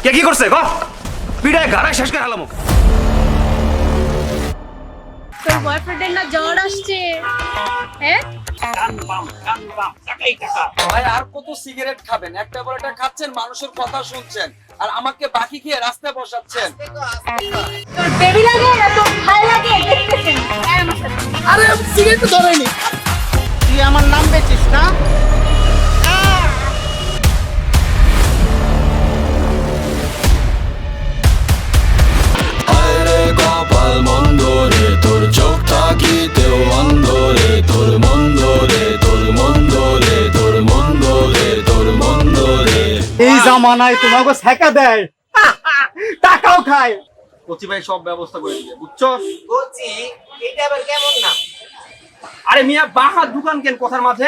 কে কি করছে গো? পিড়ায় গাড়ায় শেষ করে হালামুক। তোর বয়ফ্রেন্ডের না জ্বর আসছে, হ্যাঁ? ভাই আর কত সিগারেট খাবেন? একটা পর একটা খাচ্ছেন, মানুষের কথা শুনছেন, আর আমাকে বাকি খেয়ে রাস্তায় বসাচ্ছেন। তোর বেবি লাগে না তোর ভাই লাগে দেখতেছেন? হ্যাঁ আমার সাথে। আরে সিগারেট তো ধরেনি। তুই আমার নাম বেচিস না? আরে কপাল মন্দ রে, তোর চোখ থাকিতেও অন্ধ রে, তোর মন্দ রে, তোর মন্দ রে, তোর মন্দ রে, তোর মন্দ রে। এই জামানায় তোমাকে ছেকা দেয়, টাকাও খায়। কচি ভাই সব ব্যবস্থা করে দিবে, বুঝছো? বলছি এটা আবার কেমন না? আরে মিয়া বাহার দোকান কেন কথার মাঝে?